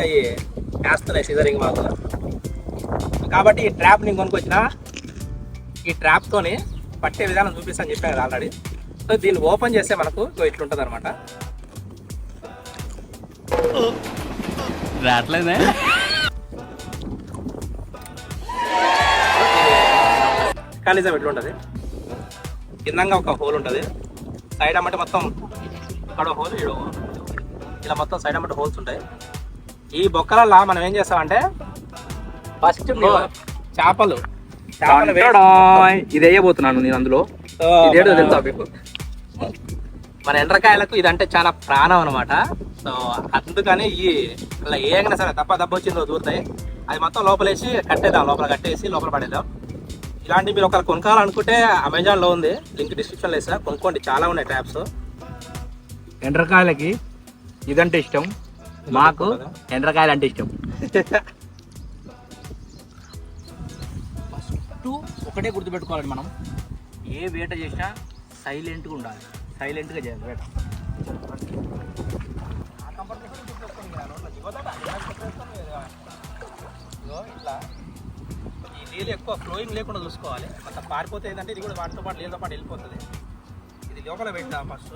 అవి వేస్తున్నాయి సీజరింగ్ మాకు. కాబట్టి ఈ ట్రాప్ నేను కొనుక్కొచ్చిన, ఈ ట్రాప్తోని పట్టే విధానం చూపిస్తాను చెప్పాను కదా ఆల్రెడీ. సో దీన్ని ఓపెన్ చేస్తే మనకు ఇట్లుంటుంది అనమాట. రావట్లేదే మెకానిజం ఎట్లుంటుంది, కిందంగా ఒక హోల్ ఉంటుంది, సైడ్ అమ్మటి మొత్తం ఇక్కడ హోల్, ఇలా మొత్తం సైడ్ అమ్మటి హోల్స్ ఉంటాయి. ఈ బొక్కలల్లో మనం ఏం చేస్తామంటే ఫస్ట్ చేపలు ఇది వేయబోతున్నాను నేను అందులో. తెలుసా మీకు, మన ఎండ్రకాయలకు ఇదంటే చాలా ప్రాణం అనమాట. సో అందుకని అలా ఏమైనా సరే దెబ్బ వచ్చిందో దూరుతాయి, అది మొత్తం లోపలేసి కట్టేద్దాం, లోపల కట్టేసి లోపల పడేద్దాం. ఇలాంటి మీరు ఒకరు కొనుక్కోవాలనుకుంటే అమెజాన్లో ఉంది, లింక్ డిస్క్రిప్షన్లో వేస్తా, కొనుక్కోండి. చాలా ఉన్నాయి ట్రాప్స్. ఎండ్రకాయలకి ఇదంటే ఇష్టం, మాకు ఎండ్రకాయలు అంటే ఇష్టం. ఫస్ట్ ఒకటే గుర్తుపెట్టుకోవాలండి, మనం ఏ వేట చేసినా సైలెంట్గా ఉండాలి, సైలెంట్గా చేయాలి వేట. ఇట్లా ఈ నీళ్ళు ఎక్కువ ఫ్లోయింగ్ లేకుండా చూసుకోవాలి, అంత పారిపోతే ఏంటంటే ఇది కూడా వాటితో పాటు నీళ్ళతో పాటు వెళ్ళిపోతుంది. ఇది లోపల పెట్టా ఫస్ట్.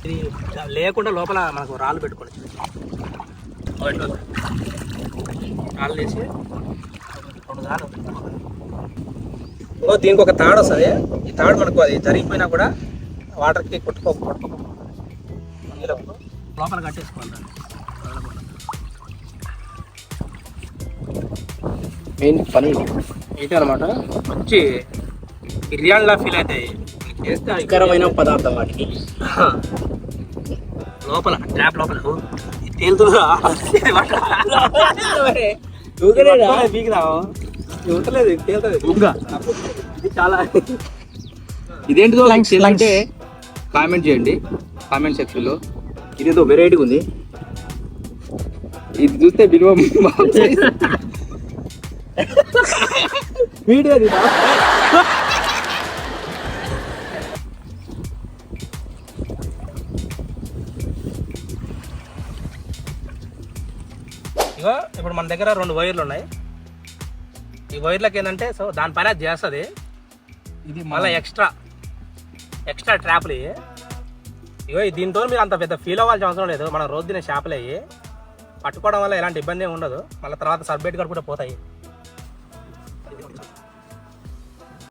ఇది లేకుండా లోపల మనకు రాళ్ళు పెట్టుకోవాలి, రాళ్ళు వేసి 2 సార్లు. దీనికి ఒక తాడు వస్తుంది, ఈ తాడు మనకు అది జరిగిపోయినా కూడా వాటర్కి కొట్టుకోక లోపల కట్టేసుకోవాలి. మెయిన్ పని ఏంటి అనమాట, మంచి బిర్యానీలా ఫీల్ అవుతాయి చేస్తే. రుచికరమైన పదార్థం వాటికి. లోపల ట్రాప్ లోపల తేలుతుందా చాలా. ఇదేంటిదో అంటే కామెంట్ చేయండి కామెంట్ సెక్షన్లో. ఇదేదో వెరైటీగా ఉంది, ఇది చూస్తే విలువ వీడియో. ఇగో ఇప్పుడు మన దగ్గర 2 వైర్లు ఉన్నాయి. ఈ వైర్లకి ఏంటంటే సో దానిపైన చేస్తుంది, ఇది మళ్ళీ ఎక్స్ట్రా ట్రాప్లు ఇవి. ఇగో దీంతో మీరు అంత పెద్ద ఫీల్ అవ్వాల్సిన అవసరం లేదు, మనం రోజు తినే చేపలు అయ్యి పట్టుకోవడం వల్ల ఎలాంటి ఇబ్బంది ఏమి ఉండదు. మళ్ళీ తర్వాత సర్బేట్ కూడా పోతాయి.